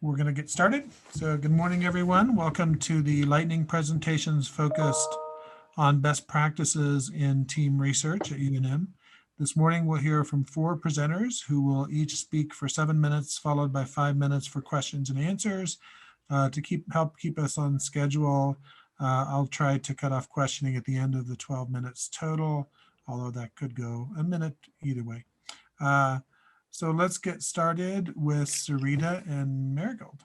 We're going to get started. So good morning, everyone. Welcome to the lightning presentations focused on best practices in team research at UNM. This morning, we'll hear from 4 presenters who will each speak for 7 minutes, followed by 5 minutes for questions and answers. To help keep us on schedule, I'll try to cut off questioning at the end of the 12 minutes total, although that could go a minute either way. So let's get started with Sarita and Marigold.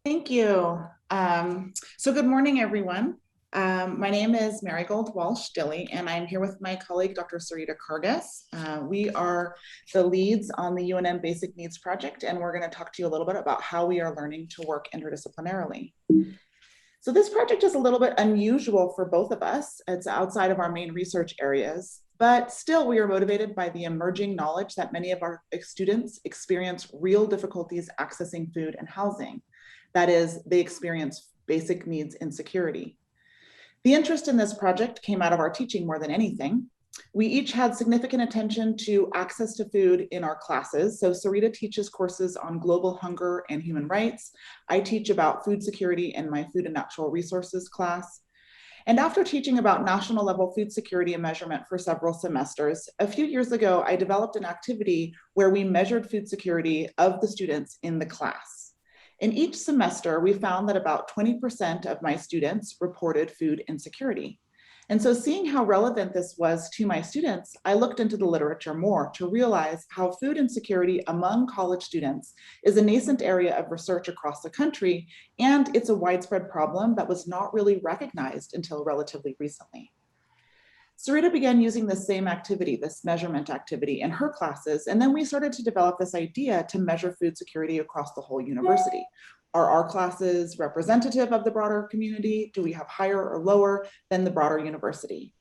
Thank you. So good morning, everyone. My name is Marigold Walsh-Dilley, and I'm here with my colleague, Dr. Sarita Kargas. We are the leads on the UNM Basic Needs Project, and we're going to talk to you a little bit about how we are learning to work interdisciplinarily. So this project is a little bit unusual for both of us. It's outside of our main research areas, but still we are motivated by the emerging knowledge that many of our students experience real difficulties accessing food and housing. That is, they experience basic needs insecurity. The interest in this project came out of our teaching more than anything. We each had significant attention to access to food in our classes. So Sarita teaches courses on global hunger and human rights. I teach about food security in my food and natural resources class. And after teaching about national level food security and measurement for several semesters, a few years ago, I developed an activity where we measured food security of the students in the class. In each semester, we found that about 20% of my students reported food insecurity. And so seeing how relevant this was to my students, I looked into the literature more to realize how food insecurity among college students is a nascent area of research across the country, and it's a widespread problem that was not really recognized until relatively recently. Sarita began using this same activity, this measurement activity, in her classes, and then we started to develop this idea to measure food security across the whole university. Are our classes representative of the broader community? Do we have higher or lower than the broader university?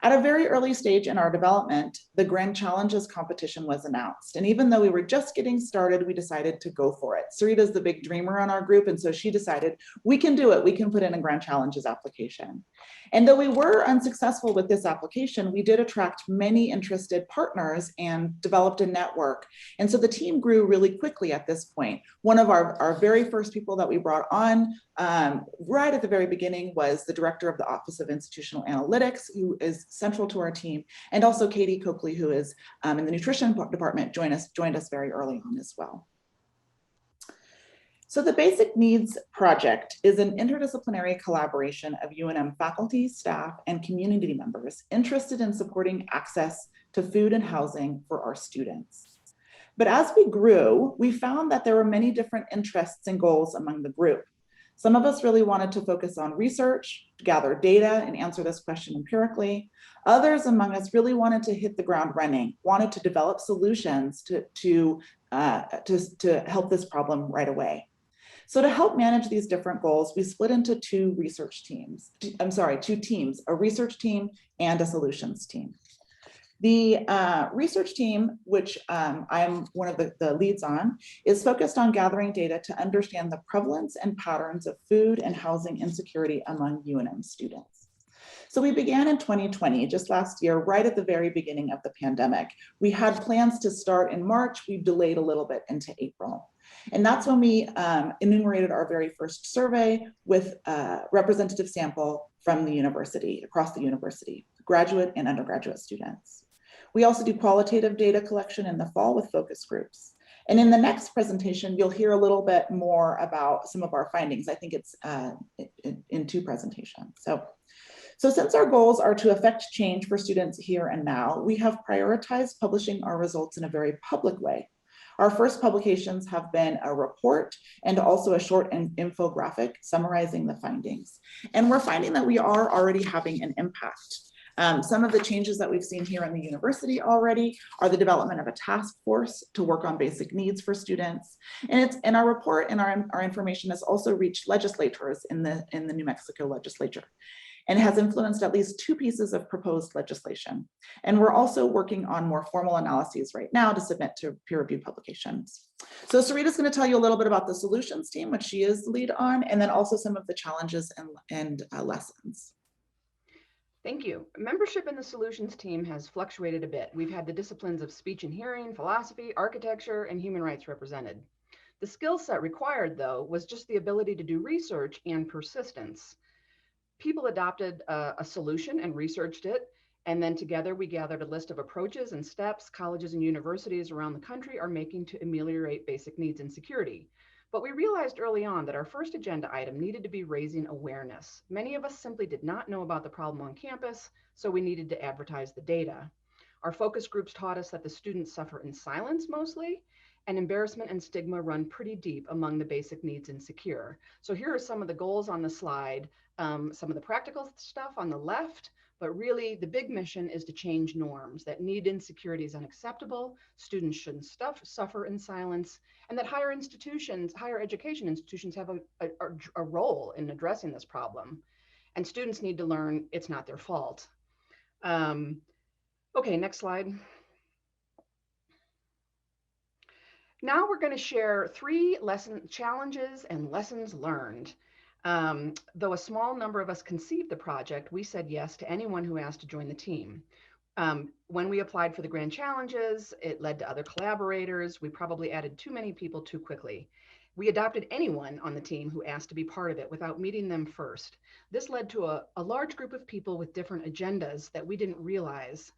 At a very early stage in our development, the Grand Challenges competition was announced. And even though we were just getting started, we decided to go for it. Sarita's the big dreamer on our group, and so she decided, we can do it. We can put in a Grand Challenges application. And though we were unsuccessful with this application, we did attract many interested partners and developed a network. And so the team grew really quickly at this point. One of our very first people that we brought on right at the very beginning was the director of the Office of Institutional Analytics, who is central to our team, and also Katie Coakley, who is in the nutrition department, joined us very early on as well. So the Basic Needs Project is an interdisciplinary collaboration of UNM faculty, staff, and community members interested in supporting access to food and housing for our students. But as we grew, we found that there were many different interests and goals among the group. Some of us really wanted to focus on research, gather data, and answer this question empirically. Others among us really wanted to hit the ground running, wanted to develop solutions to help this problem right away. So to help manage these different goals, we split into two teams, a research team and a solutions team. The research team, which I'm one of the leads on, is focused on gathering data to understand the prevalence and patterns of food and housing insecurity among UNM students. So we began in 2020, just last year, right at the very beginning of the pandemic. We had plans to start in March. We delayed a little bit into April. And that's when we enumerated our very first survey with a representative sample from the university, across the university, graduate and undergraduate students. We also do qualitative data collection in the fall with focus groups. And in the next presentation, you'll hear a little bit more about some of our findings. I think it's in 2 presentations. So since our goals are to affect change for students here and now, we have prioritized publishing our results in a very public way. Our first publications have been a report and also a short infographic summarizing the findings. And we're finding that we are already having an impact. Some of the changes that we've seen here in the university already are the development of a task force to work on basic needs for students. And our report and our information has also reached legislators in the New Mexico legislature, and has influenced at least 2 pieces of proposed legislation. And we're also working on more formal analyses right now to submit to peer-reviewed publications. So Sarita's going to tell you a little bit about the solutions team, which she is the lead on, and then also some of the challenges and lessons. Thank you. Membership in the solutions team has fluctuated a bit. We've had the disciplines of speech and hearing, philosophy, architecture, and human rights represented. The skill set required, though, was just the ability to do research and persistence. People adopted a solution and researched it, and then together we gathered a list of approaches and steps colleges and universities around the country are making to ameliorate basic needs and security. But we realized early on that our first agenda item needed to be raising awareness. Many of us simply did not know about the problem on campus, so we needed to advertise the data. Our focus groups taught us that the students suffer in silence mostly, and embarrassment and stigma run pretty deep among the basic needs insecure. So here are some of the goals on the slide, some of the practical stuff on the left, but really the big mission is to change norms, that need insecurity is unacceptable, students shouldn't suffer in silence, and that higher education institutions have a role in addressing this problem. And students need to learn it's not their fault. Okay, next slide. Now we're going to share 3 challenges and lessons learned. Though a small number of us conceived the project, we said yes to anyone who asked to join the team. When we applied for the grand challenges, it led to other collaborators. We probably added too many people too quickly. We adopted anyone on the team who asked to be part of it without meeting them first. This led to a large group of people with different agendas that we didn't realize.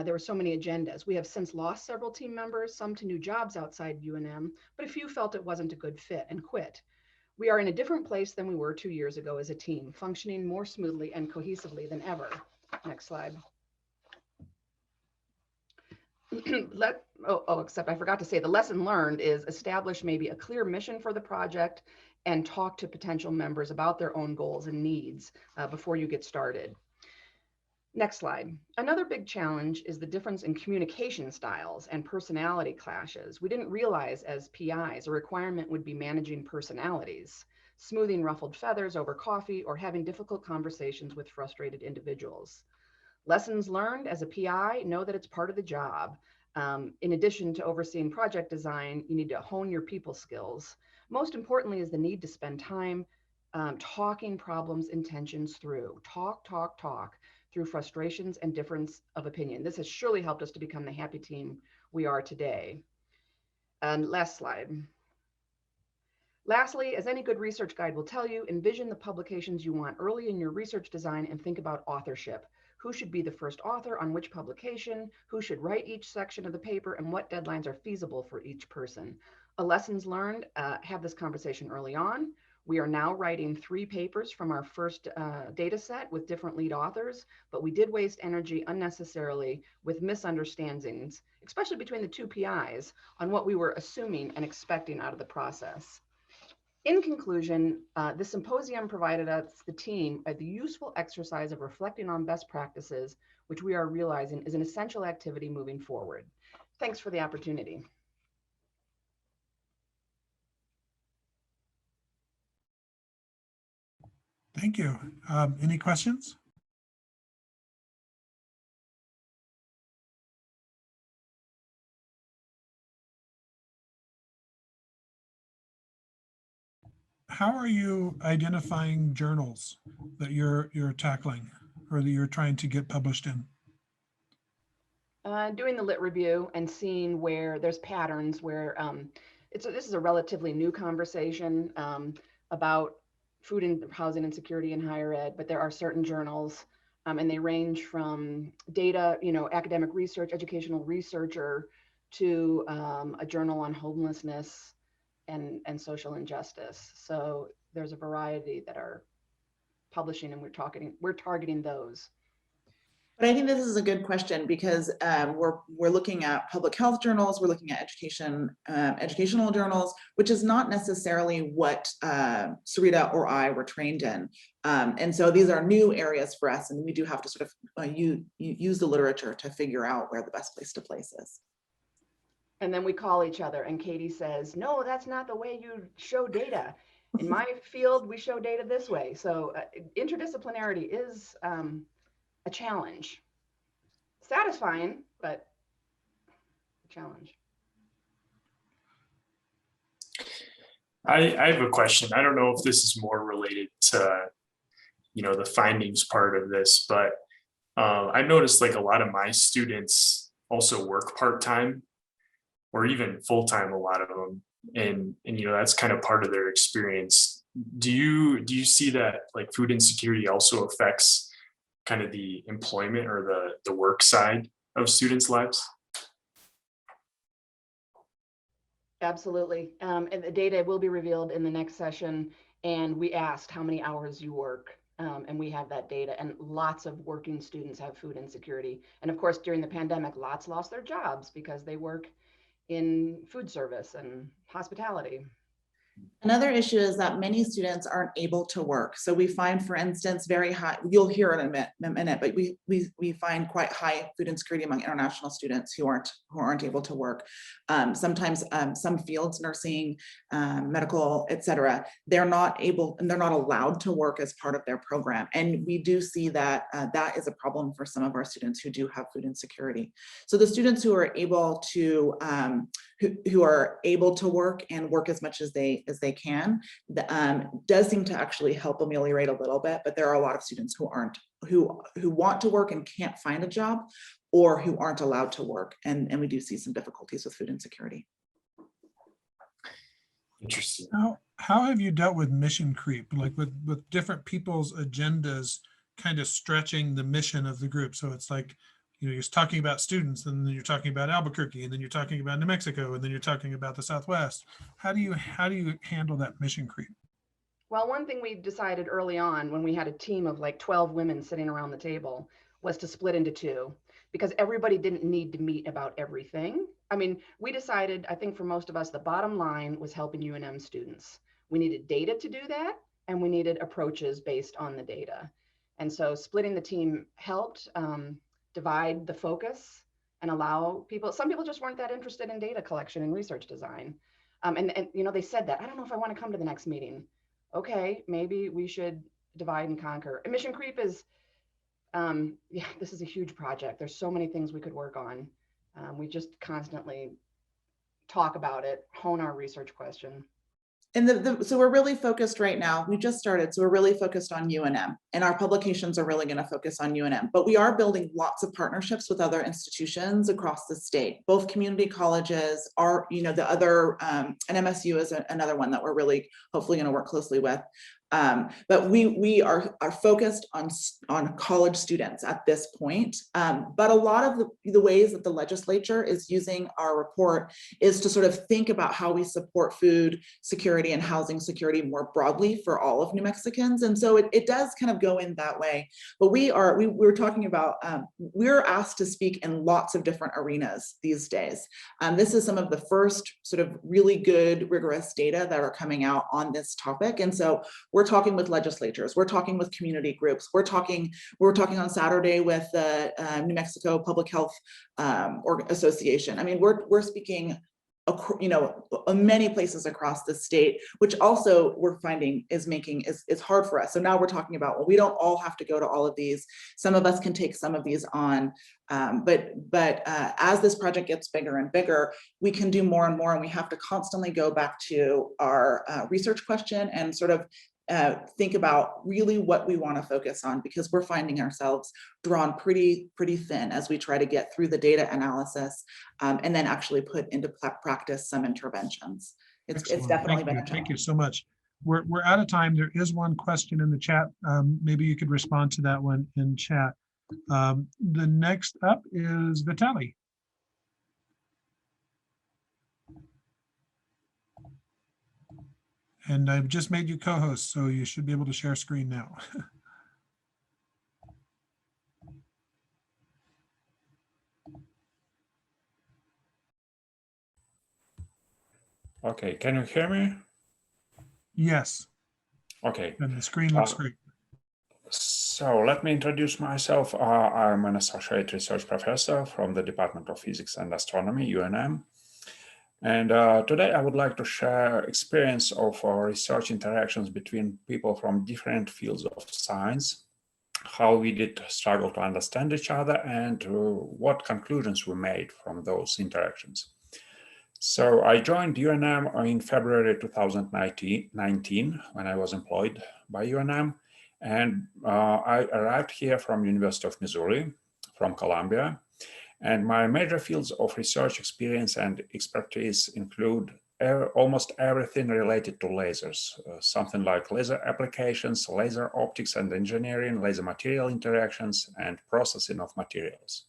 There were so many agendas. We have since lost several team members, some to new jobs outside UNM, but a few felt it wasn't a good fit and quit. We are in a different place than we were 2 years ago as a team, functioning more smoothly and cohesively than ever. Next slide. Except I forgot to say the lesson learned is establish maybe a clear mission for the project and talk to potential members about their own goals and needs before you get started. Next slide. Another big challenge is the difference in communication styles and personality clashes. We didn't realize as PIs a requirement would be managing personalities, smoothing ruffled feathers over coffee, or having difficult conversations with frustrated individuals. Lessons learned as a PI, know that it's part of the job. In addition to overseeing project design, you need to hone your people skills. Most importantly is the need to spend time talking problems and tensions through. Talk through frustrations and difference of opinion. This has surely helped us to become the happy team we are today. And last slide. Lastly, as any good research guide will tell you, envision the publications you want early in your research design and think about authorship. Who should be the first author on which publication, who should write each section of the paper, and what deadlines are feasible for each person. Lessons learned, have this conversation early on. We are now writing 3 papers from our first data set with different lead authors, but we did waste energy unnecessarily with misunderstandings, especially between the 2 PIs, on what we were assuming and expecting out of the process. In conclusion, the symposium provided us, the team, a useful exercise of reflecting on best practices, which we are realizing is an essential activity moving forward. Thanks for the opportunity. Thank you. Any questions? How are you identifying journals that you're tackling or that you're trying to get published in? Doing the lit review and seeing where there's patterns where this is a relatively new conversation about food and housing insecurity in higher ed, but there are certain journals and they range from data, academic research, educational researcher, to a journal on homelessness and social injustice. So there's a variety that are publishing, and we're targeting those. But I think this is a good question because we're looking at public health journals, we're looking at educational journals, which is not necessarily what Sarita or I were trained in. And so these are new areas for us, and we do have to sort of use the literature to figure out where the best place to place is. And then we call each other and Katie says, no, that's not the way you show data. In my field, we show data this way. So interdisciplinarity is a challenge. Satisfying, but a challenge. I have a question. I don't know if this is more related to, the findings part of this, but I noticed like a lot of my students also work part-time or even full-time, a lot of them. And that's kind of part of their experience. Do you see that like food insecurity also affects kind of the employment or the work side of students' lives? Absolutely. And the data will be revealed in the next session. And we asked how many hours you work. And we have that data. And lots of working students have food insecurity. And of course, during the pandemic, lots lost their jobs because they work in food service and hospitality. Another issue is that many students aren't able to work. So we find, for instance, very high, you'll hear it in a minute, but we find quite high food insecurity among international students who aren't able to work. Sometimes some fields, nursing, medical, etc., they're not able and they're not allowed to work as part of their program. And we do see that that is a problem for some of our students who do have food insecurity. So the students who are able to who are able to work and work as much as they can, does seem to actually help ameliorate a little bit, but there are a lot of students who want to work and can't find a job, or who aren't allowed to work. And we do see some difficulties with food insecurity. Interesting. How have you dealt with mission creep, like with different people's agendas kind of stretching the mission of the group? So it's like, you're talking about students, and then you're talking about Albuquerque, and then you're talking about New Mexico, and then you're talking about the Southwest. How do you handle that mission creep? Well, one thing we decided early on when we had a team of like 12 women sitting around the table was to split into two, because everybody didn't need to meet about everything. I mean, we decided, I think for most of us, the bottom line was helping UNM students. We needed data to do that, and we needed approaches based on the data. And so splitting the team helped divide the focus and allow people, some people just weren't that interested in data collection and research design. And they said that, I don't know if I want to come to the next meeting. Okay, maybe we should divide and conquer. And mission creep is, this is a huge project. There's so many things we could work on. We just constantly talk about it, hone our research question. And so we're really focused right now. We just started, so we're really focused on UNM, and our publications are really going to focus on UNM. But we are building lots of partnerships with other institutions across the state, both community colleges, the other, and MSU is another one that we're really hopefully going to work closely with. But we are focused on college students at this point. But a lot of the ways that the legislature is using our report is to sort of think about how we support food security and housing security more broadly for all of New Mexicans. And so it does kind of go in that way. But we're talking about, we're asked to speak in lots of different arenas these days. This is some of the first sort of really good, rigorous data that are coming out on this topic. And so we're talking with legislatures, we're talking with community groups, we're talking on Saturday with the New Mexico Public Health Association. I mean, we're speaking, many places across the state, which also we're finding is hard for us. So now we're talking about, well, we don't all have to go to all of these. Some of us can take some of these on, but as this project gets bigger and bigger, we can do more and more, and we have to constantly go back to our research question and sort of think about really what we want to focus on, because we're finding ourselves drawn pretty thin as we try to get through the data analysis and then actually put into practice some interventions. It's definitely been a challenge. Thank you so much. We're out of time. There is one question in the chat. Maybe you could respond to that one in chat. The next up is Vitaly. And I've just made you co-host, so you should be able to share screen now. Okay, can you hear me? Yes. Okay. And the screen looks great. So let me introduce myself. I'm an associate research professor from the Department of Physics and Astronomy, UNM. And today I would like to share experience of research interactions between people from different fields of science, how we did struggle to understand each other, and what conclusions we made from those interactions. So I joined UNM in February 2019 when I was employed by UNM. And I arrived here from University of Missouri, from Columbia. And my major fields of research experience and expertise include almost everything related to lasers, something like laser applications, laser optics and engineering, laser material interactions, and processing of materials.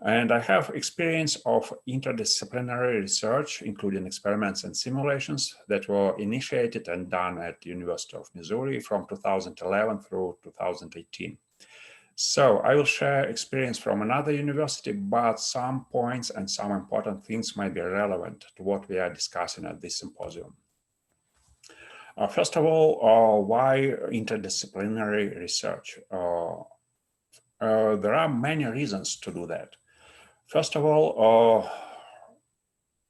And I have experience of interdisciplinary research, including experiments and simulations that were initiated and done at the University of Missouri from 2011 through 2018. So I will share experience from another university, but some points and some important things might be relevant to what we are discussing at this symposium. First of all, why interdisciplinary research? There are many reasons to do that. First of all,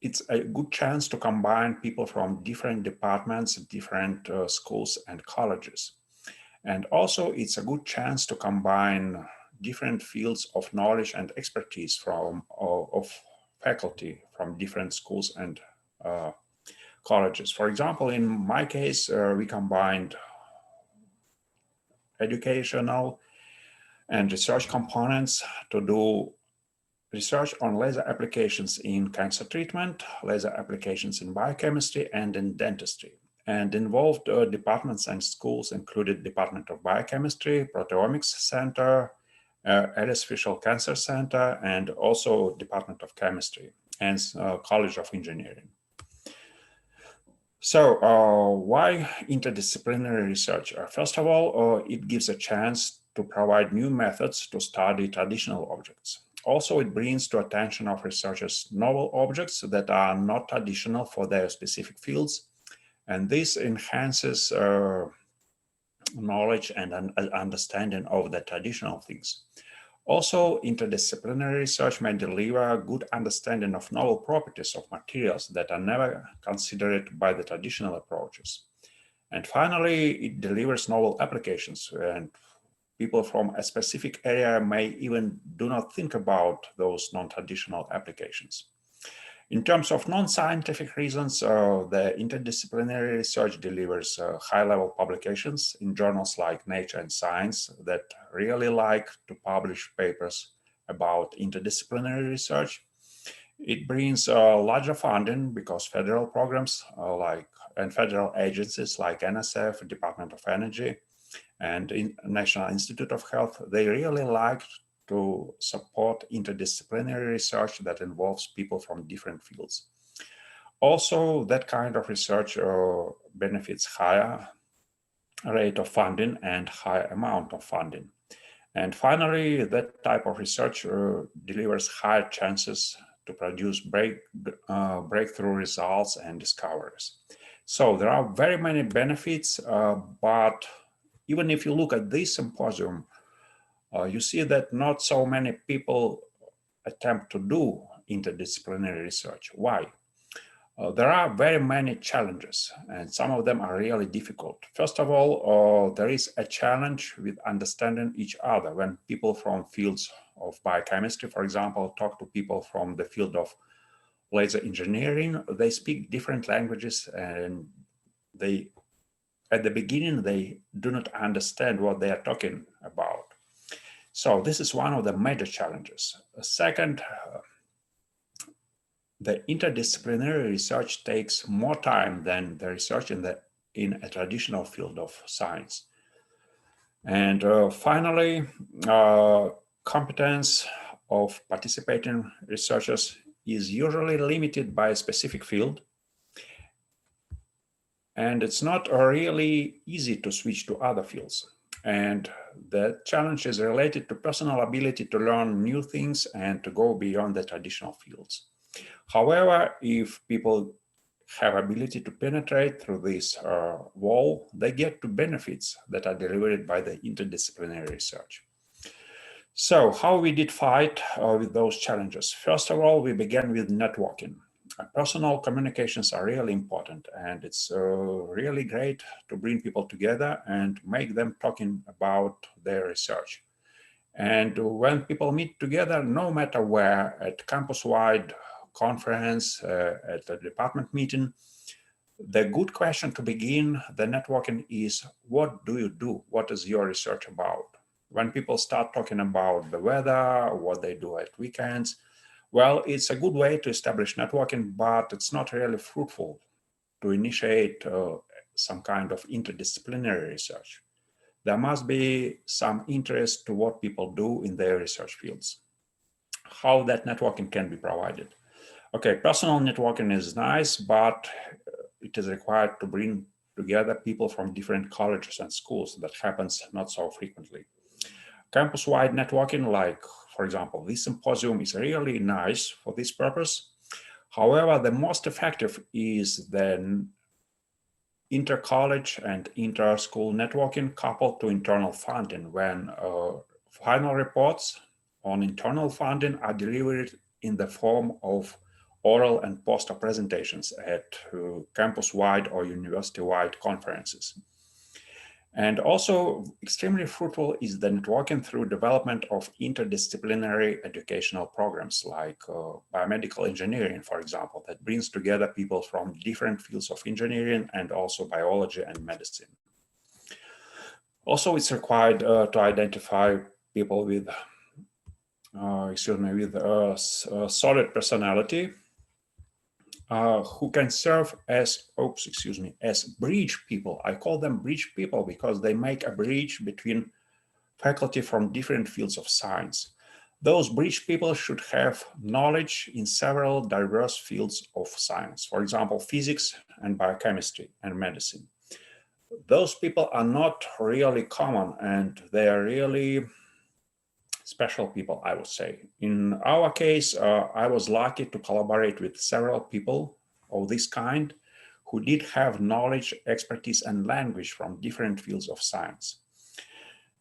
it's a good chance to combine people from different departments, different schools and colleges. And also, it's a good chance to combine different fields of knowledge and expertise of faculty from different schools and colleges. For example, in my case, we combined educational and research components to do research on laser applications in cancer treatment, laser applications in biochemistry, and in dentistry. And involved departments and schools included Department of Biochemistry, Proteomics Center, Alice Fischel Cancer Center, and also Department of Chemistry and College of Engineering. So why interdisciplinary research? First of all, it gives a chance to provide new methods to study traditional objects. Also, it brings to attention of researchers novel objects that are not traditional for their specific fields. And this enhances knowledge and understanding of the traditional things. Also, interdisciplinary research may deliver a good understanding of novel properties of materials that are never considered by the traditional approaches. And finally, it delivers novel applications, and people from a specific area may even do not think about those non-traditional applications. In terms of non-scientific reasons, the interdisciplinary research delivers high-level publications in journals like Nature and Science that really like to publish papers about interdisciplinary research. It brings larger funding because federal programs and federal agencies like NSF, Department of Energy, and National Institute of Health, they really like to support interdisciplinary research that involves people from different fields. Also, that kind of research benefits higher rate of funding and higher amount of funding. And finally, that type of research delivers higher chances to produce breakthrough results and discoveries. So there are very many benefits, but even if you look at this symposium, you see that not so many people attempt to do interdisciplinary research. Why? There are very many challenges, and some of them are really difficult. First of all, there is a challenge with understanding each other. When people from fields of biochemistry, for example, talk to people from the field of laser engineering, they speak different languages, and at the beginning, they do not understand what they are talking about. So this is one of the major challenges. Second, the interdisciplinary research takes more time than the research in a traditional field of science. And finally, competence of participating researchers is usually limited by a specific field. And it's not really easy to switch to other fields. And the challenge is related to personal ability to learn new things and to go beyond the traditional fields. However, if people have ability to penetrate through this wall, they get to benefits that are delivered by the interdisciplinary research. So how we did fight with those challenges? First of all, we began with networking. Personal communications are really important, and it's really great to bring people together and make them talking about their research. And when people meet together, no matter where, at campus-wide conference, at a department meeting, The good question to begin the networking is, what do you do? What is your research about? When people start talking about the weather, what they do at weekends, well, it's a good way to establish networking, but it's not really fruitful to initiate some kind of interdisciplinary research. There must be some interest to what people do in their research fields. How that networking can be provided. Okay, personal networking is nice, but it is required to bring together people from different colleges and schools. That happens not so frequently. Campus-wide networking, like, for example, this symposium is really nice for this purpose. However, the most effective is the inter-college and inter-school networking coupled to internal funding, when final reports on internal funding are delivered in the form of oral and poster presentations at campus-wide or university-wide conferences. And also extremely fruitful is the networking through development of interdisciplinary educational programs like biomedical engineering, for example, that brings together people from different fields of engineering and also biology and medicine. Also, it's required to identify people with solid personality who can serve as, as bridge people. I call them bridge people because they make a bridge between faculty from different fields of science. Those bridge people should have knowledge in several diverse fields of science, for example, physics and biochemistry and medicine. Those people are not really common, and they are really special people, I would say. In our case, I was lucky to collaborate with several people of this kind who did have knowledge, expertise, and language from different fields of science.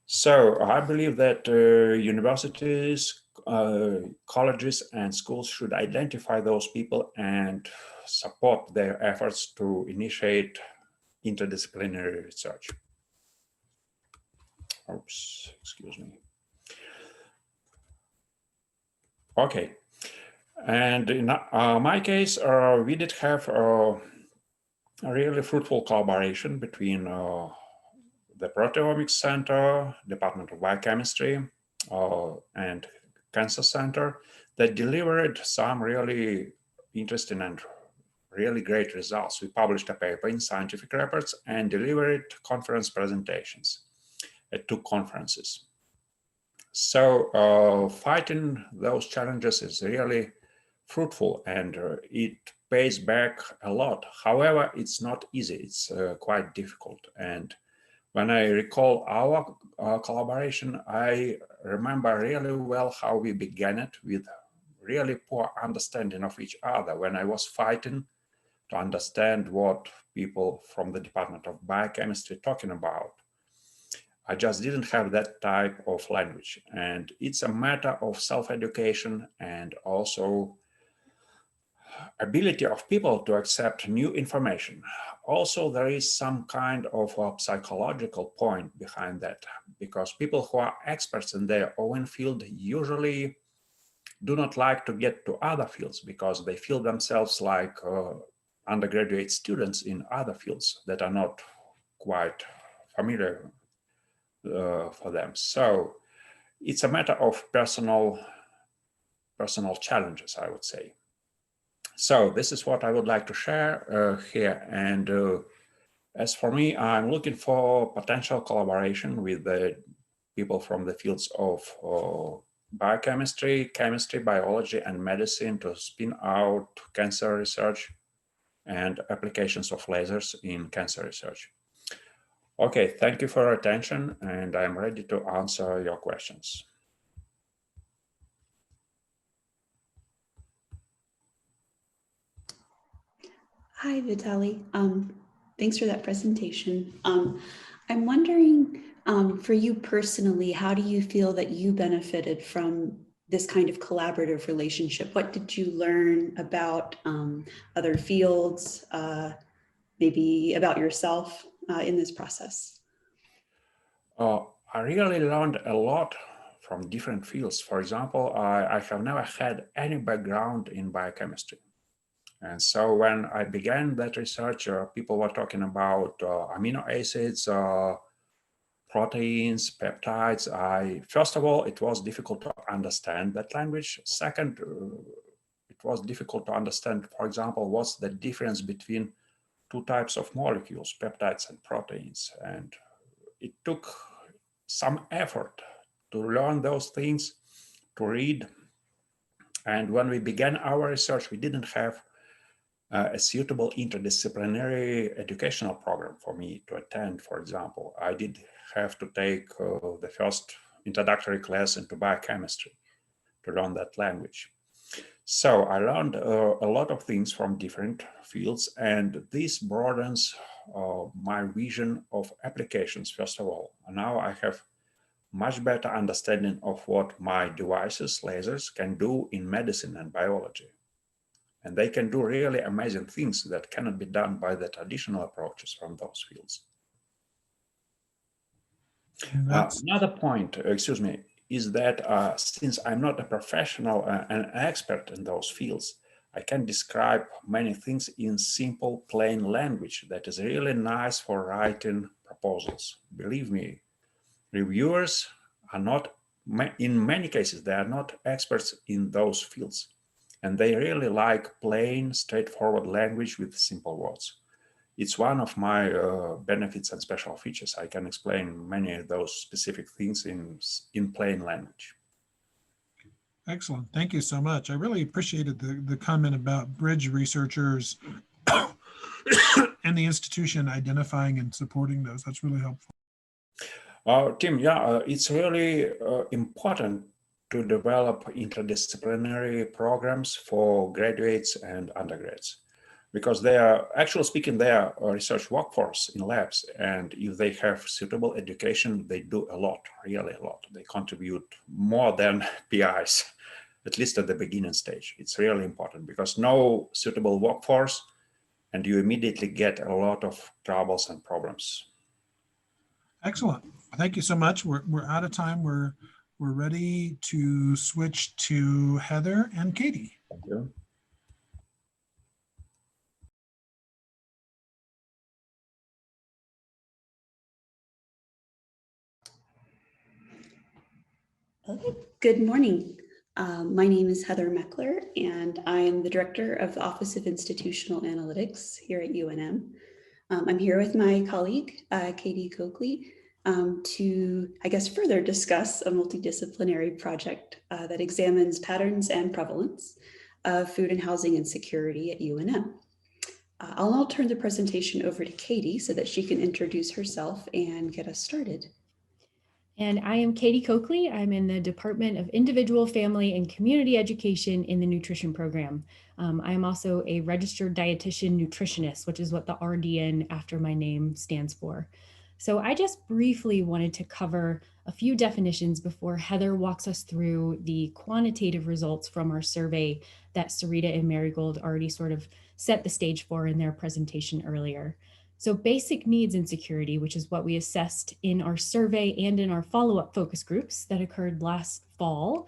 So I believe that universities, colleges, and schools should identify those people and support their efforts to initiate interdisciplinary research. Oops, excuse me. Okay, and in my case, we did have a really fruitful collaboration between the Proteomics Center, Department of Biochemistry, and Cancer Center that delivered some really interesting and really great results. We published a paper in Scientific Reports and delivered conference presentations at 2 conferences. So fighting those challenges is really fruitful, and it pays back a lot. However, it's not easy. It's quite difficult. And when I recall our collaboration, I remember really well how we began it with really poor understanding of each other. When I was fighting to understand what people from the Department of Biochemistry talking about, I just didn't have that type of language. And it's a matter of self-education and also ability of people to accept new information. Also, there is some kind of a psychological point behind that, because people who are experts in their own field usually do not like to get to other fields because they feel themselves like undergraduate students in other fields that are not quite familiar for them. So it's a matter of personal challenges, I would say. So this is what I would like to share here. And as for me, I'm looking for potential collaboration with the people from the fields of biochemistry, chemistry, biology, and medicine to spin out cancer research and applications of lasers in cancer research. Okay, thank you for your attention, and I'm ready to answer your questions. Hi, Vitaly. Thanks for that presentation. I'm wondering, for you personally, how do you feel that you benefited from this kind of collaborative relationship? What did you learn about other fields, maybe about yourself in this process? I really learned a lot from different fields. For example, I have never had any background in biochemistry. And so when I began that research, people were talking about amino acids, proteins, peptides. First of all, it was difficult to understand that language. Second, it was difficult to understand, for example, what's the difference between two types of molecules, peptides and proteins. And it took some effort to learn those things, to read. And when we began our research, we didn't have a suitable interdisciplinary educational program for me to attend, for example. I did have to take the first introductory class into biochemistry to learn that language. So I learned a lot of things from different fields, and this broadens my vision of applications, first of all. And now I have much better understanding of what my devices, lasers, can do in medicine and biology. And they can do really amazing things that cannot be done by the traditional approaches from those fields. Another point, excuse me, is that since I'm not a professional and an expert in those fields, I can describe many things in simple, plain language that is really nice for writing proposals. Believe me, reviewers are not, in many cases, they are not experts in those fields. And they really like plain, straightforward language with simple words. It's one of my benefits and special features. I can explain many of those specific things in plain language. Excellent. Thank you so much. I really appreciated the comment about bridge researchers and the institution identifying and supporting those. That's really helpful. Tim, yeah, it's really important to develop interdisciplinary programs for graduates and undergrads, because they are, actually speaking, they are a research workforce in labs, and if they have suitable education, they do a lot, really a lot. They contribute more than PIs, at least at the beginning stage. It's really important, because no suitable workforce, and you immediately get a lot of troubles and problems. Excellent. Thank you so much. We're out of time. We're ready to switch to Heather and Katie. Thank you. Okay, good morning. My name is Heather Meckler, and I am the Director of the Office of Institutional Analytics here at UNM. I'm here with my colleague, Katie Coakley, to, I guess, further discuss a multidisciplinary project that examines patterns and prevalence of food and housing insecurity at UNM. I'll now turn the presentation over to Katie so that she can introduce herself and get us started. And I am Katie Coakley. I'm in the Department of Individual, Family, and Community Education in the Nutrition Program. I am also a registered dietitian nutritionist, which is what the RDN after my name stands for. So I just briefly wanted to cover a few definitions before Heather walks us through the quantitative results from our survey that Sarita and Marigold already sort of set the stage for in their presentation earlier. So basic needs insecurity, which is what we assessed in our survey and in our follow-up focus groups that occurred last fall,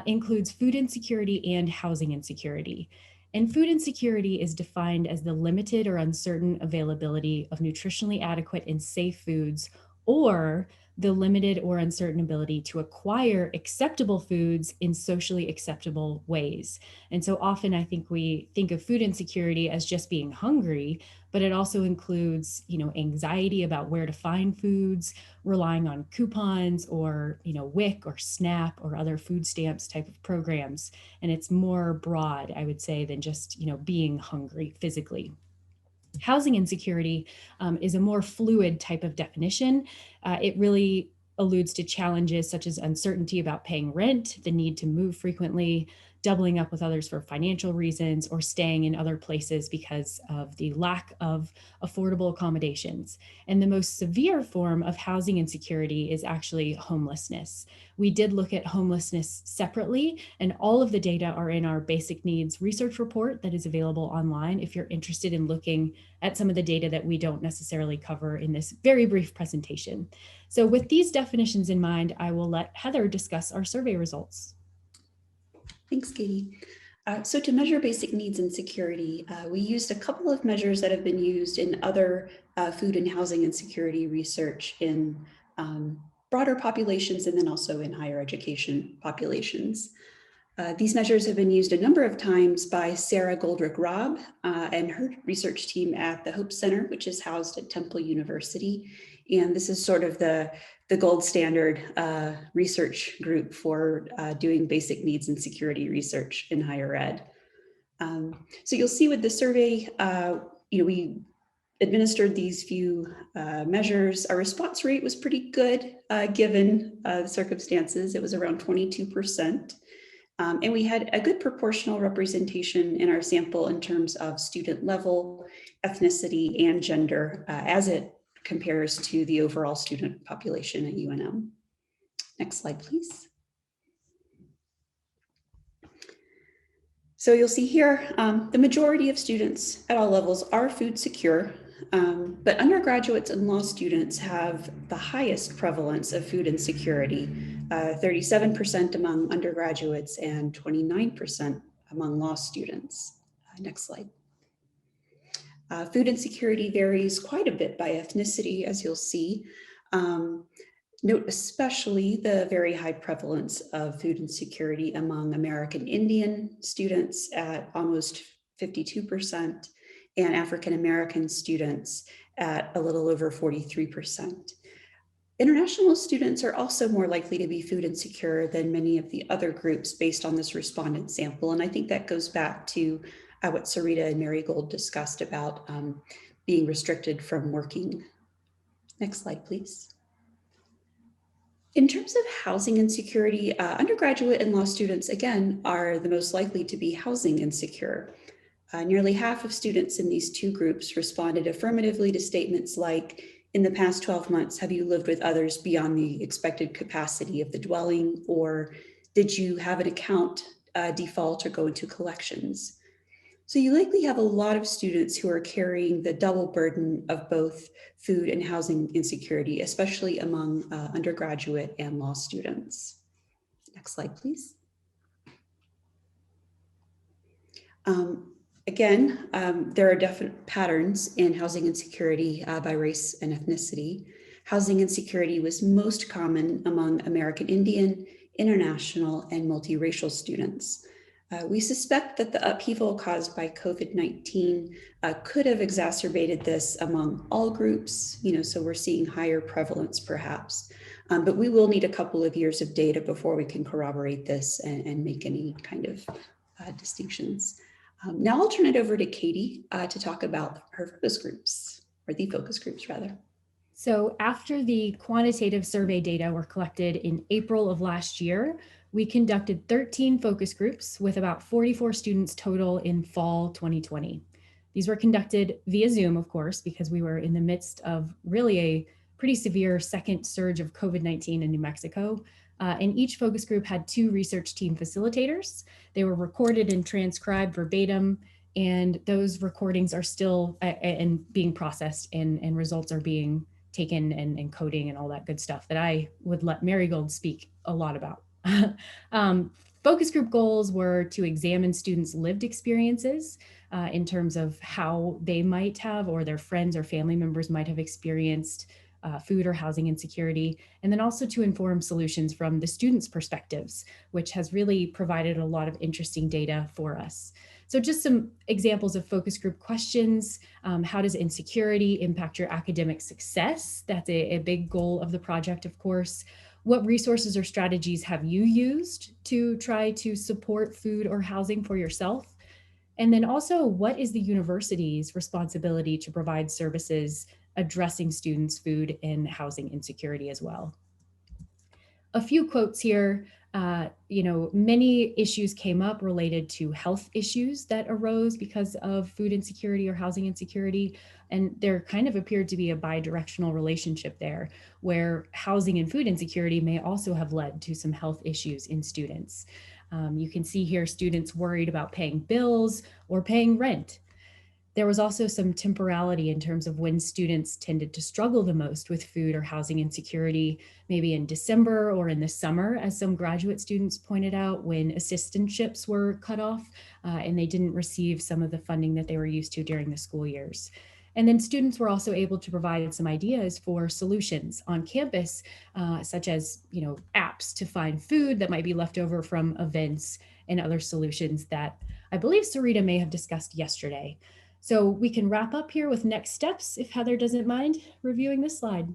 includes food insecurity and housing insecurity. And food insecurity is defined as the limited or uncertain availability of nutritionally adequate and safe foods, or the limited or uncertain ability to acquire acceptable foods in socially acceptable ways. And so often I think we think of food insecurity as just being hungry, but it also includes, anxiety about where to find foods, relying on coupons or, WIC or SNAP or other food stamps type of programs. And it's more broad, I would say, than just, being hungry physically. Housing insecurity is a more fluid type of definition. It really alludes to challenges such as uncertainty about paying rent, the need to move frequently, doubling up with others for financial reasons, or staying in other places because of the lack of affordable accommodations. And the most severe form of housing insecurity is actually homelessness. We did look at homelessness separately, and all of the data are in our basic needs research report that is available online if you're interested in looking at some of the data that we don't necessarily cover in this very brief presentation. So with these definitions in mind, I will let Heather discuss our survey results. Thanks, Katie. So to measure basic needs and security, we used a couple of measures that have been used in other food and housing insecurity research in broader populations and then also in higher education populations. These measures have been used a number of times by Sarah Goldrick-Robb and her research team at the Hope Center, which is housed at Temple University. And this is sort of the gold standard research group for doing basic needs and security research in higher ed. So you'll see with the survey, we administered these few measures. Our response rate was pretty good given the circumstances. It was around 22%. And we had a good proportional representation in our sample in terms of student level, ethnicity, and gender as it compares to the overall student population at UNM. Next slide, please. So you'll see here, the majority of students at all levels are food secure, but undergraduates and law students have the highest prevalence of food insecurity, 37% among undergraduates and 29% among law students. Next slide. Food insecurity varies quite a bit by ethnicity, as you'll see. Note especially the very high prevalence of food insecurity among American Indian students at almost 52% and African American students at a little over 43%. International students are also more likely to be food insecure than many of the other groups based on this respondent sample. And I think that goes back to what Sarita and Marigold discussed about being restricted from working. Next slide, please. In terms of housing insecurity, undergraduate and law students, again, are the most likely to be housing insecure. Nearly half of students in these two groups responded affirmatively to statements like, in the past 12 months, have you lived with others beyond the expected capacity of the dwelling? Or did you have an account default or go into collections? So you likely have a lot of students who are carrying the double burden of both food and housing insecurity, especially among undergraduate and law students. Next slide, please. Again, there are definite patterns in housing insecurity by race and ethnicity. Housing insecurity was most common among American Indian, international, and multiracial students. We suspect that the upheaval caused by COVID-19 could have exacerbated this among all groups, so we're seeing higher prevalence perhaps. But we will need a couple of years of data before we can corroborate this and make any kind of distinctions. Now I'll turn it over to Katie to talk about her focus groups, or the focus groups rather. So after the quantitative survey data were collected in April of last year, we conducted 13 focus groups with about 44 students total in fall 2020. These were conducted via Zoom, of course, because we were in the midst of really a pretty severe second surge of COVID-19 in New Mexico. And each focus group had 2 research team facilitators. They were recorded and transcribed verbatim, and those recordings are still being processed and results are being taken and coding and all that good stuff that I would let Marigold speak a lot about. Focus group goals were to examine students' lived experiences in terms of how they might have, or their friends or family members might have experienced food or housing insecurity, and then also to inform solutions from the students' perspectives, which has really provided a lot of interesting data for us. So just some examples of focus group questions. How does insecurity impact your academic success? That's a big goal of the project, of course. What resources or strategies have you used to try to support food or housing for yourself? And then also, what is the university's responsibility to provide services addressing students' food and housing insecurity as well? A few quotes here. Many issues came up related to health issues that arose because of food insecurity or housing insecurity. And there kind of appeared to be a bi-directional relationship there, where housing and food insecurity may also have led to some health issues in students. You can see here students worried about paying bills or paying rent. There was also some temporality in terms of when students tended to struggle the most with food or housing insecurity, maybe in December or in the summer, as some graduate students pointed out, when assistantships were cut off and they didn't receive some of the funding that they were used to during the school years. And then students were also able to provide some ideas for solutions on campus, such as, apps to find food that might be left over from events and other solutions that I believe Sarita may have discussed yesterday. So we can wrap up here with next steps if Heather doesn't mind reviewing this slide.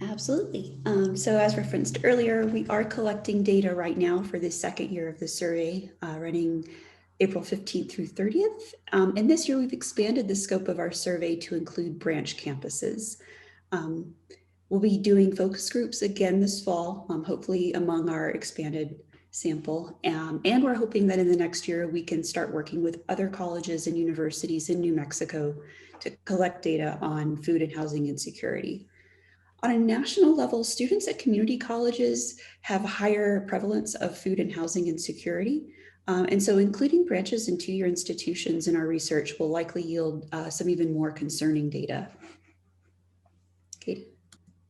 Absolutely. So as referenced earlier, we are collecting data right now for the second year of the survey, running April 15th through 30th. And this year we've expanded the scope of our survey to include branch campuses. We'll be doing focus groups again this fall, hopefully among our expanded sample. And we're hoping that in the next year, we can start working with other colleges and universities in New Mexico to collect data on food and housing insecurity. On a national level, students at community colleges have a higher prevalence of food and housing insecurity. And so including branches and two-year institutions in our research will likely yield some even more concerning data. Katie.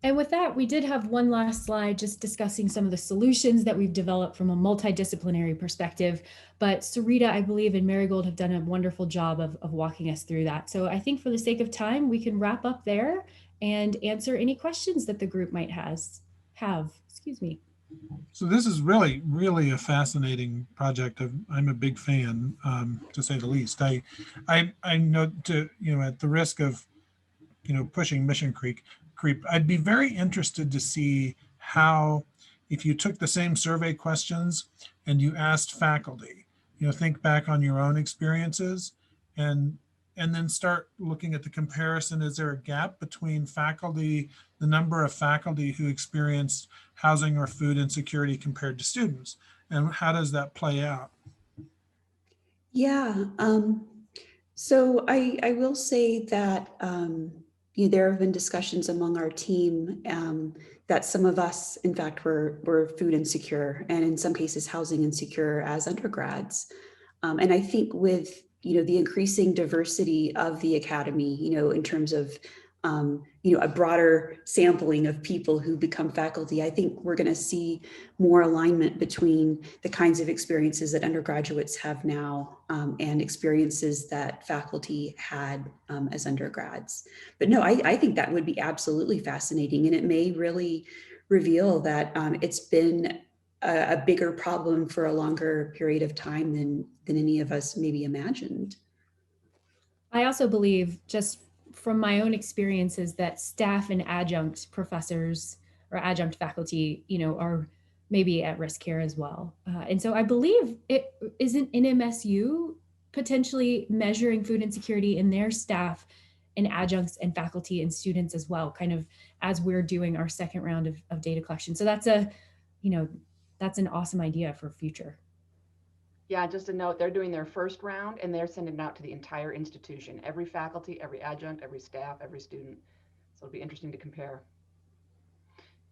And with that, we did have one last slide just discussing some of the solutions that we've developed from a multidisciplinary perspective. But Sarita, I believe, and Marigold have done a wonderful job of walking us through that. So I think for the sake of time, we can wrap up there and answer any questions that the group might have. Excuse me. So this is really, really a fascinating project. I'm a big fan, to say the least. I know, at the risk of, pushing Mission Creek, I'd be very interested to see how, if you took the same survey questions and you asked faculty, think back on your own experiences and then start looking at the comparison. Is there a gap between faculty, the number of faculty who experienced housing or food insecurity compared to students? And how does that play out? Yeah, so I will say that there have been discussions among our team that some of us, in fact, were food insecure and in some cases housing insecure as undergrads. And I think with the increasing diversity of the academy, in terms of a broader sampling of people who become faculty, I think we're going to see more alignment between the kinds of experiences that undergraduates have now and experiences that faculty had as undergrads. But no, I think that would be absolutely fascinating, and it may really reveal that it's been a bigger problem for a longer period of time than any of us maybe imagined. I also believe, just from my own experiences, that staff and adjunct professors or adjunct faculty, are maybe at risk here as well. And so I believe it isn't NMSU potentially measuring food insecurity in their staff and adjuncts and faculty and students as well, kind of as we're doing our second round of data collection. So that's that's an awesome idea for future. Yeah, just a note, they're doing their first round and they're sending it out to the entire institution, every faculty, every adjunct, every staff, every student. So it'll be interesting to compare.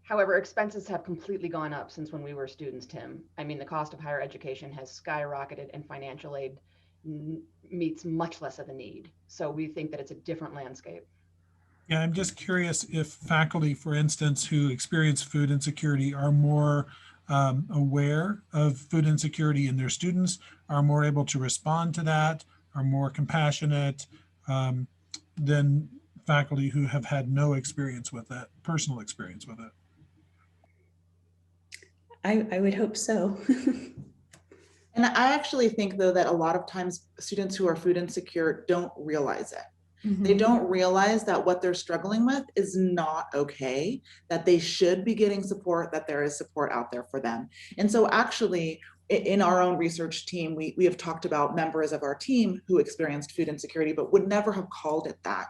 However, expenses have completely gone up since when we were students, Tim. I mean, the cost of higher education has skyrocketed and financial aid meets much less of a need. So we think that it's a different landscape. Yeah, I'm just curious if faculty, for instance, who experience food insecurity are more aware of food insecurity in their students, are more able to respond to that, are more compassionate than faculty who have had no experience with that, personal experience with it. I would hope so. And I actually think, though, that a lot of times students who are food insecure don't realize it. Mm-hmm. They don't realize that what they're struggling with is not okay, that they should be getting support, that there is support out there for them. And so actually, in our own research team, we have talked about members of our team who experienced food insecurity, but would never have called it that,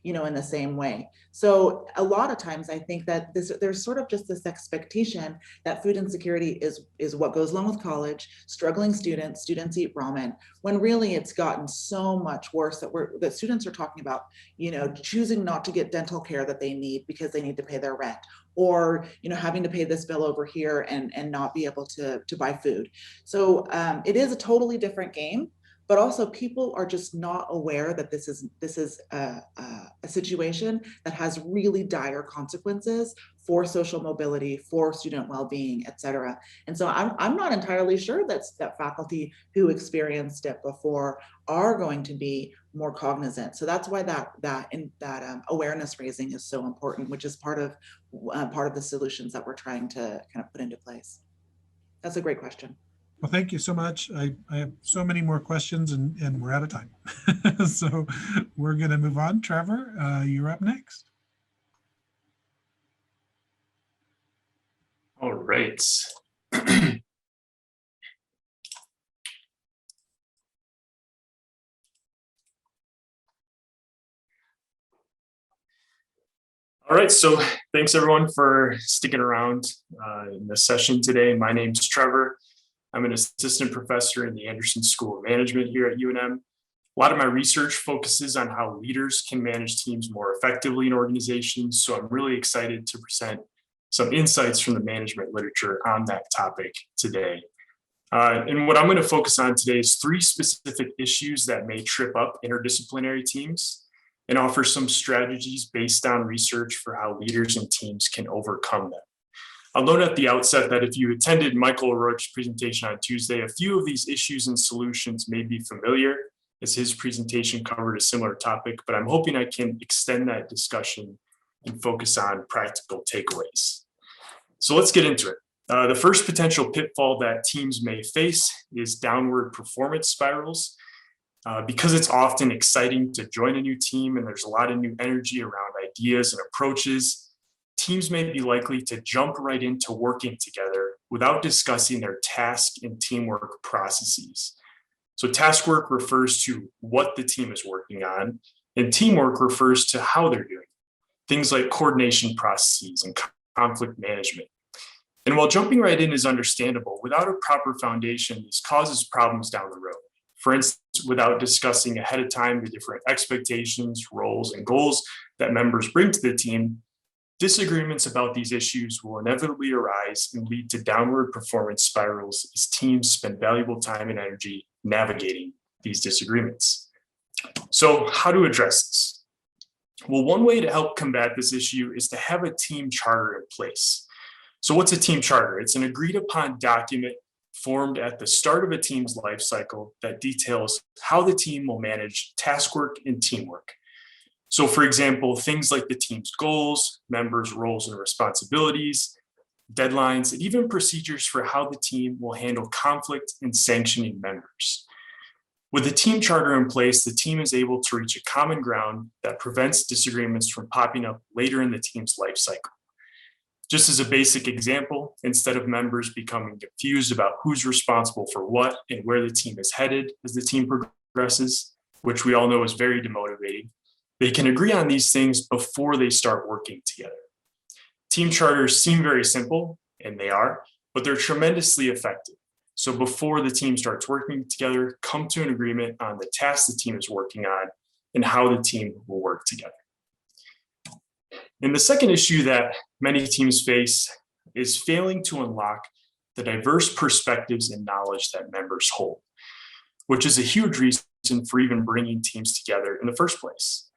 in the same way. So a lot of times I think that there's sort of just this expectation that food insecurity is what goes along with college, struggling students eat ramen, when really it's gotten so much worse that students are talking about, choosing not to get dental care that they need because they need to pay their rent, or, having to pay this bill over here and not be able to buy food. So it is a totally different game. but also people are just not aware that this is a situation that has really dire consequences for social mobility, for student well-being, et cetera. And so I'm not entirely sure that faculty who experienced it before are going to be more cognizant. So that's why that awareness raising is so important, which is part of the solutions that we're trying to kind of put into place. That's a great question. Well, thank you so much. I have so many more questions and we're out of time. So we're going to move on. Trevor, you're up next. All right. All right, so thanks everyone for sticking around in this session today. My name's Trevor. I'm an assistant professor in the Anderson School of Management here at UNM. A lot of my research focuses on how leaders can manage teams more effectively in organizations, so I'm really excited to present some insights from the management literature on that topic today. And what I'm going to focus on today is 3 specific issues that may trip up interdisciplinary teams, and offer some strategies based on research for how leaders and teams can overcome them. I'll note at the outset that if you attended Michael O'Rourke's presentation on Tuesday, a few of these issues and solutions may be familiar, as his presentation covered a similar topic, but I'm hoping I can extend that discussion and focus on practical takeaways. So let's get into it. The first potential pitfall that teams may face is downward performance spirals. Because it's often exciting to join a new team and there's a lot of new energy around ideas and approaches, teams may be likely to jump right into working together without discussing their task and teamwork processes. So task work refers to what the team is working on, and teamwork refers to how they're doing, things like coordination processes and conflict management. And while jumping right in is understandable, without a proper foundation, this causes problems down the road. For instance, without discussing ahead of time the different expectations, roles, and goals that members bring to the team, disagreements about these issues will inevitably arise and lead to downward performance spirals as teams spend valuable time and energy navigating these disagreements. So how to address this? Well, one way to help combat this issue is to have a team charter in place. So what's a team charter? It's an agreed upon document formed at the start of a team's life cycle that details how the team will manage task work and teamwork. So for example, things like the team's goals, members' roles and responsibilities, deadlines, and even procedures for how the team will handle conflict and sanctioning members. With the team charter in place, the team is able to reach a common ground that prevents disagreements from popping up later in the team's life cycle. Just as a basic example, instead of members becoming confused about who's responsible for what and where the team is headed as the team progresses, which we all know is very demotivating, they can agree on these things before they start working together. Team charters seem very simple, and they are, but they're tremendously effective. So before the team starts working together, come to an agreement on the tasks the team is working on and how the team will work together. And the second issue that many teams face is failing to unlock the diverse perspectives and knowledge that members hold, which is a huge reason for even bringing teams together in the first place.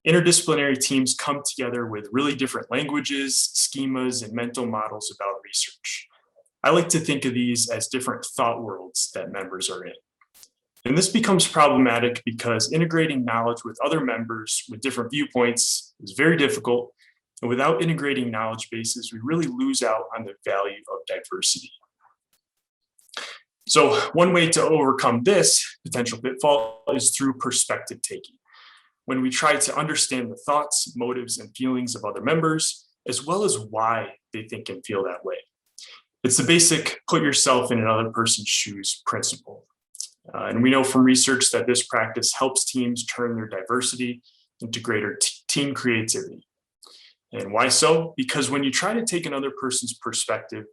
Interdisciplinary teams come together with really different languages, schemas, and mental models about research. I like to think of these as different thought worlds that members are in. And this becomes problematic because integrating knowledge with other members with different viewpoints is very difficult. And without integrating knowledge bases, we really lose out on the value of diversity. So one way to overcome this potential pitfall is through perspective taking. When we try to understand the thoughts, motives, and feelings of other members, as well as why they think and feel that way. It's the basic put yourself in another person's shoes principle. And we know from research that this practice helps teams turn their diversity into greater team creativity. And why so? Because when you try to take another person's perspective,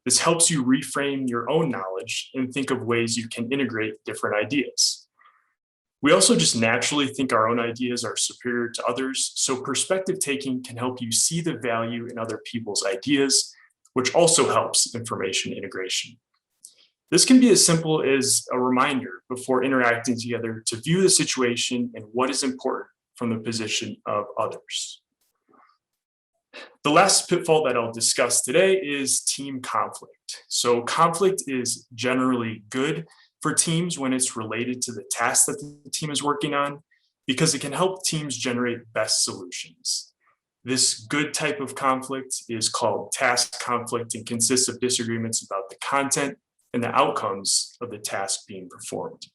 this helps you reframe your own knowledge and think of ways you can integrate different ideas. We also just naturally think our own ideas are superior to others, so perspective taking can help you see the value in other people's ideas, which also helps information integration. This can be as simple as a reminder before interacting together to view the situation and what is important from the position of others. The last pitfall that I'll discuss today is team conflict. So conflict is generally good for teams when it's related to the task that the team is working on, because it can help teams generate best solutions. This good type of conflict is called task conflict and consists of disagreements about the content and the outcomes of the task being performed.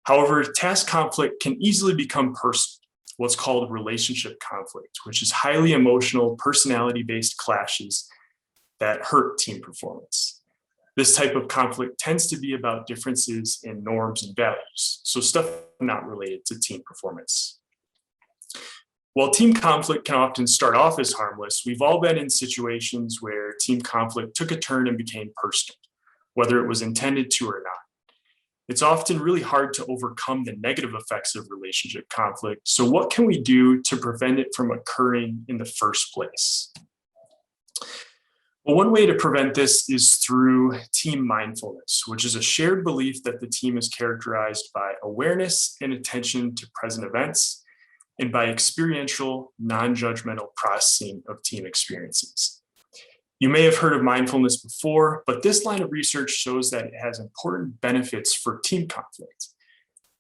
However, task conflict can easily become personal, what's called relationship conflict, which is highly emotional, personality-based clashes that hurt team performance. This type of conflict tends to be about differences in norms and values, so stuff not related to team performance. While team conflict can often start off as harmless, we've all been in situations where team conflict took a turn and became personal, whether it was intended to or not. It's often really hard to overcome the negative effects of relationship conflict. So what can we do to prevent it from occurring in the first place? Well, one way to prevent this is through team mindfulness, which is a shared belief that the team is characterized by awareness and attention to present events, and by experiential, non-judgmental processing of team experiences. You may have heard of mindfulness before, but this line of research shows that it has important benefits for team conflict.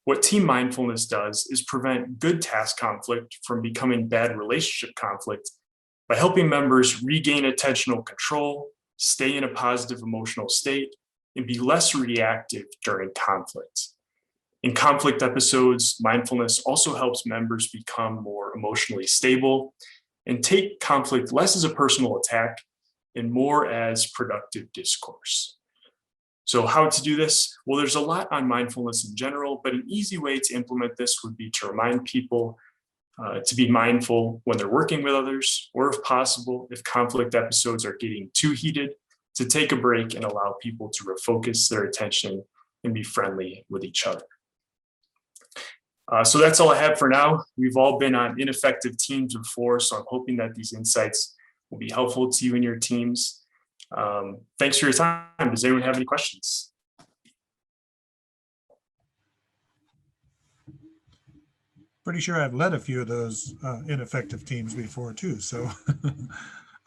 What team mindfulness does is prevent good task conflict from becoming bad relationship conflict by helping members regain attentional control, stay in a positive emotional state, and be less reactive during conflict. In conflict episodes, mindfulness also helps members become more emotionally stable and take conflict less as a personal attack and more as productive discourse. So how to do this? Well, there's a lot on mindfulness in general, but an easy way to implement this would be to remind people to be mindful when they're working with others, or if possible, if conflict episodes are getting too heated, to take a break and allow people to refocus their attention and be friendly with each other. So that's all I have for now. We've all been on ineffective teams before, so I'm hoping that these insights will be helpful to you and your teams. Thanks for your time. Does anyone have any questions? Pretty sure I've led a few of those ineffective teams before too. So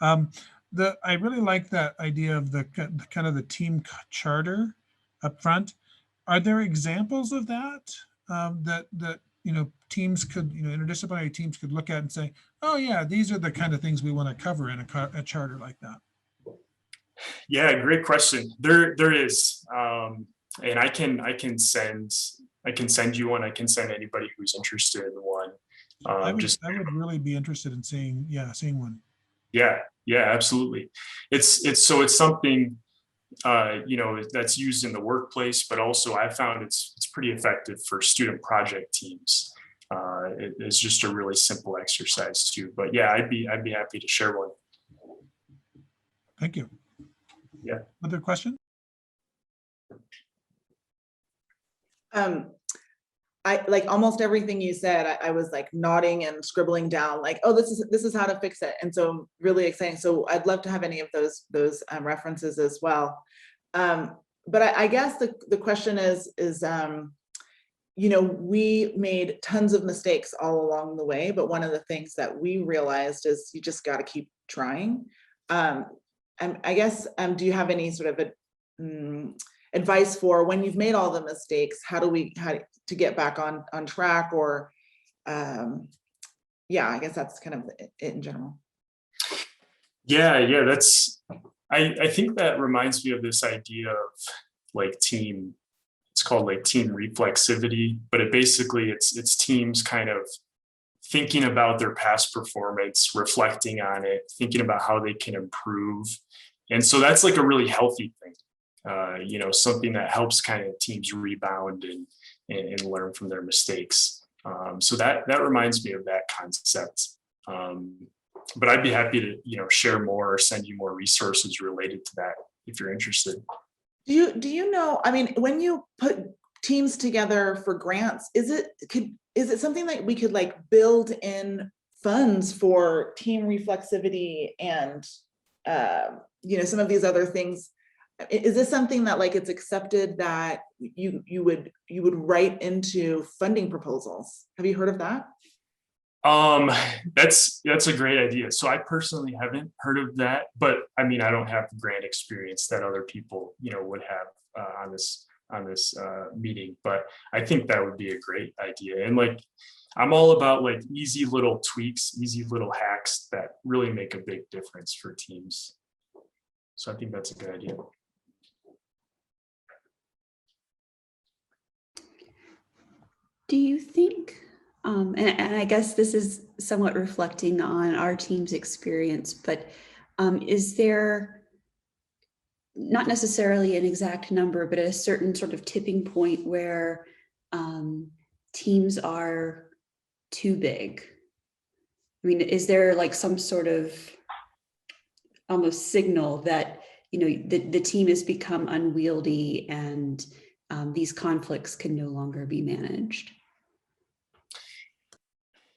I really like that idea of the kind of the team charter up front. Are there examples of that that teams could, interdisciplinary teams could look at and say, oh yeah, these are the kind of things we want to cover in a charter like that? Yeah, great question. There is, and I can send you one. I can send anybody who's interested in one. I would really be interested in seeing one. Yeah, absolutely. It's something that's used in the workplace, but also I found it's pretty effective for student project teams. It's just a really simple exercise too. But yeah, I'd be happy to share one. Thank you. Yeah. Other question? I like almost everything you said. I was like nodding and scribbling down, like, oh, this is how to fix it. And so really exciting. So I'd love to have any of those references as well. But I guess the question is we made tons of mistakes all along the way, but one of the things that we realized is you just got to keep trying. And I guess, do you have any sort of advice for when you've made all the mistakes, how to get back on track, or I guess that's kind of it in general. Yeah, that's, I think that reminds me of this idea of like team, it's called like team reflexivity, but it's teams kind of thinking about their past performance, reflecting on it, thinking about how they can improve. And so that's like a really healthy thing, something that helps kind of teams rebound and learn from their mistakes. So that reminds me of that concept. But I'd be happy to, share more or send you more resources related to that if you're interested. Do you know, I mean, when you put teams together for grants, is it something that we could like build in funds for team reflexivity and some of these other things? Is this something that like it's accepted that you would write into funding proposals? Have you heard of that? That's a great idea. So I personally haven't heard of that, but I mean, I don't have the grant experience that other people, would have on this meeting. But I think that would be a great idea. And like, I'm all about like easy little tweaks, easy little hacks that really make a big difference for teams. So I think that's a good idea. Do you think, and I guess this is somewhat reflecting on our team's experience, but is there not necessarily an exact number, but a certain sort of tipping point where teams are too big? I mean, is there like some sort of almost signal that, the team has become unwieldy and these conflicts can no longer be managed?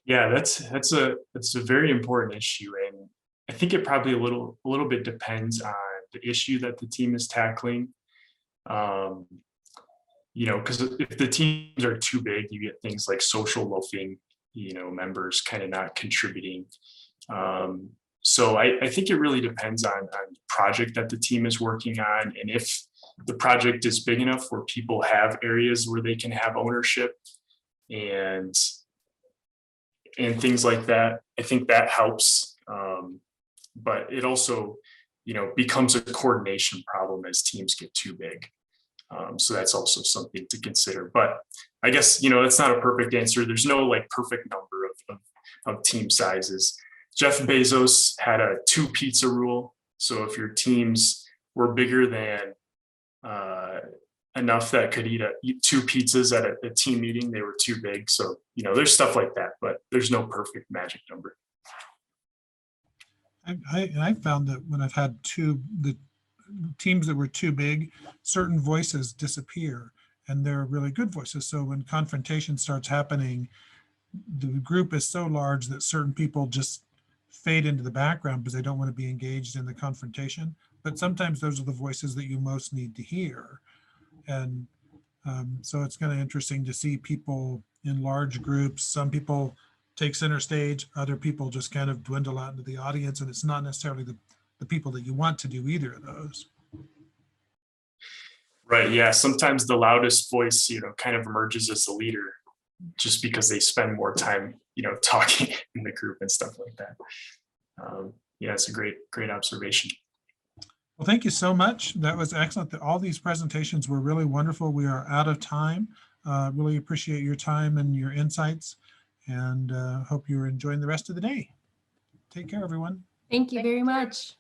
Yeah, that's a very important issue, and I think it probably a little bit depends on the issue that the team is tackling. Because if the teams are too big, you get things like social loafing, members kind of not contributing. So I think it really depends on the project that the team is working on, and if the project is big enough where people have areas where they can have ownership and things like that. I think that helps. But it also, becomes a coordination problem as teams get too big. So that's also something to consider. But I guess, that's not a perfect answer. There's no like perfect number of team sizes. Jeff Bezos had a 2 pizza rule. So if your teams were bigger than enough that could eat 2 pizzas at a team meeting, they were too big. So, there's stuff like that, but there's no perfect magic number. I found that when I've had the teams that were too big, certain voices disappear, and they're really good voices. So when confrontation starts happening, the group is so large that certain people just fade into the background because they don't want to be engaged in the confrontation. But sometimes those are the voices that you most need to hear. And so it's kind of interesting to see people in large groups. Some people take center stage, other people just kind of dwindle out into the audience, and it's not necessarily the people that you want to do either of those. Right. Yeah. Sometimes the loudest voice, kind of emerges as the leader just because they spend more time, talking in the group and stuff like that. Yeah, it's a great observation. Well, thank you so much. That was excellent. All these presentations were really wonderful. We are out of time. Really appreciate your time and your insights, and hope you're enjoying the rest of the day. Take care, everyone. Thank you very much.